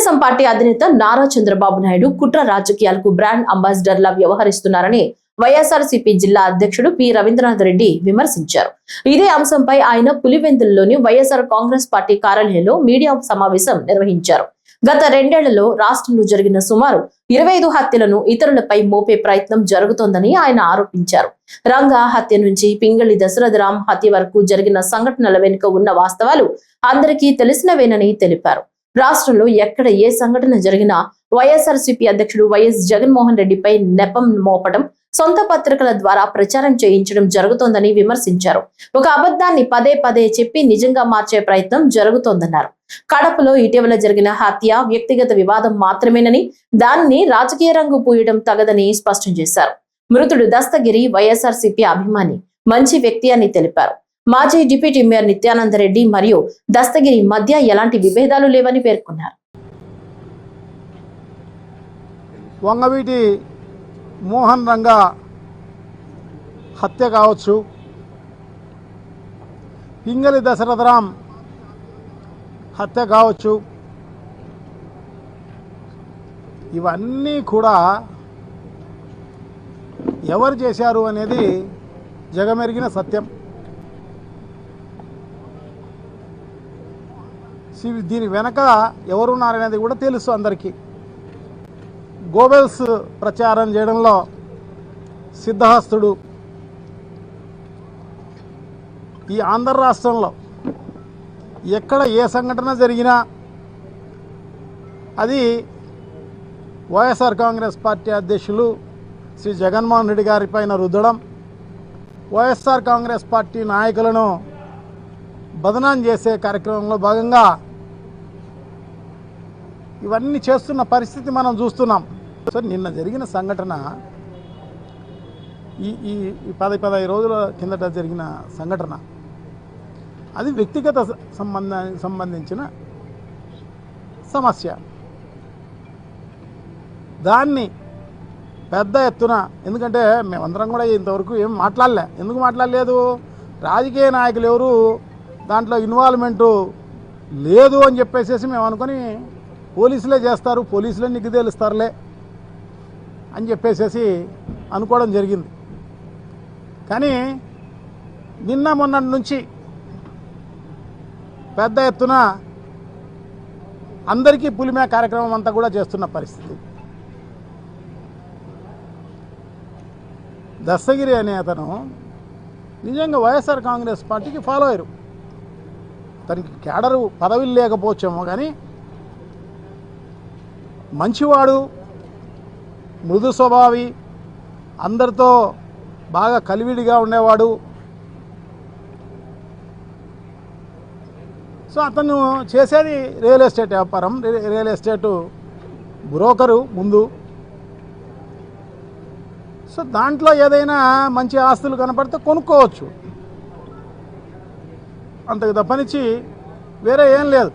Telugu Desam party అధినేత నారా చంద్రబాబు నాయుడు కుట్ర రాజకీయాలకు బ్రాండ్ అంబాసిడర్లా వ్యవహరిస్తున్నారని వైఎస్ఆర్సీపీ జిల్లా అధ్యక్షుడు పి రవీంద్రనాథ్ రెడ్డి విమర్శించారు. ఇదే అంశంపై ఆయన పులివెందులలోని వైఎస్ఆర్ కాంగ్రెస్ పార్టీ కార్యాలయంలో మీడియా సమావేశం నిర్వహించారు. గత 2 ఏళ్లలో రాష్ట్రంలో జరిగిన సుమారు 25 హత్యలను ఇతరులపై మోపే ప్రయత్నం జరుగుతోందని ఆయన ఆరోపించారు. రంగా హత్య నుంచి పింగళి దశరథరాం హత్య వరకు జరిగిన సంఘటనల వెనుక ఉన్న వాస్తవాలు అందరికీ తెలిసినవేనని తెలిపారు. రాష్ట్రంలో ఎక్కడ ఏ సంఘటన జరిగినా వైఎస్ఆర్సీపీ అధ్యక్షుడు వైఎస్ జగన్మోహన్ రెడ్డిపై నెపం మోపడం, సొంత పత్రికల ద్వారా ప్రచారం చేయించడం జరుగుతోందని విమర్శించారు. ఒక అబద్ధాన్ని పదే పదే చెప్పి నిజంగా మార్చే ప్రయత్నం జరుగుతోందన్నారు. కడపలో ఇటీవల జరిగిన హత్య వ్యక్తిగత వివాదం మాత్రమేనని, దాన్ని రాజకీయ రంగు పూయడం తగదని స్పష్టం చేశారు. మృతుడు దస్తగిరి వైఎస్ఆర్సీపీ అభిమాని, మంచి వ్యక్తి అని తెలిపారు. మాజీ డిప్యూటీ మేయర్ నిత్యానంద రెడ్డి మరియు దస్తగిరి మధ్య ఎలాంటి విభేదాలు లేవని పేర్కొన్నారు. వంగవీటి మోహన్ రంగా హత్య కావచ్చు, పింగళి దశరథరాం హత్య కావచ్చు, ఇవన్నీ కూడా ఎవరు చేశారు అనేది జగమెరిగిన సత్యం. దీని వెనక ఎవరున్నారనేది కూడా తెలుసు అందరికీ. గోబెల్స్ ప్రచారం చేయడంలో సిద్ధహస్తుడు. ఈ ఆంధ్ర రాష్ట్రంలో ఎక్కడ ఏ సంఘటన జరిగినా అది వైఎస్ఆర్ కాంగ్రెస్ పార్టీ అధ్యక్షులు శ్రీ జగన్మోహన్ రెడ్డి గారి పైన రుద్దడం, వైఎస్ఆర్ కాంగ్రెస్ పార్టీ నాయకులను బదనాం చేసే కార్యక్రమంలో భాగంగా ఇవన్నీ చేస్తున్న పరిస్థితి మనం చూస్తున్నాం. సో నిన్న జరిగిన సంఘటన, ఈ 15 రోజుల కిందట జరిగిన సంఘటన, అది వ్యక్తిగత సంబంధించిన సమస్య. దాన్ని పెద్ద ఎత్తున, ఎందుకంటే మేమందరం కూడా ఇంతవరకు ఏం మాట్లాడలే. ఎందుకు మాట్లాడలేదు? రాజకీయ నాయకులు ఎవరు దాంట్లో ఇన్వాల్వ్మెంటు లేదు అని చెప్పేసి మేము అనుకొని పోలీసులే చేస్తారు, పోలీసులే నీకు తెలుస్తారులే అని చెప్పేసి అనుకోవడం జరిగింది. కానీ నిన్న మొన్నటి నుంచి పెద్ద ఎత్తున అందరికీ పులిమే కార్యక్రమం అంతా కూడా చేస్తున్న పరిస్థితి. దస్తగిరి అనే అతను నిజంగా వైఎస్ఆర్ కాంగ్రెస్ పార్టీకి ఫాలో అయ్యారు. తనకి కేడరు పదవిలు లేకపోవచ్చేమో కానీ మంచివాడు, మృదు స్వభావి, అందరితో బాగా కలివిడిగా ఉండేవాడు. సో అతను చేసేది రియల్ ఎస్టేట్ వ్యాపారం, రియల్ ఎస్టేటు బ్రోకరు ముందు. సో దాంట్లో ఏదైనా మంచి ఆస్తులు కనపడితే కొనుక్కోవచ్చు, అంతకు తప్పనిచ్చి వేరే ఏం లేదు.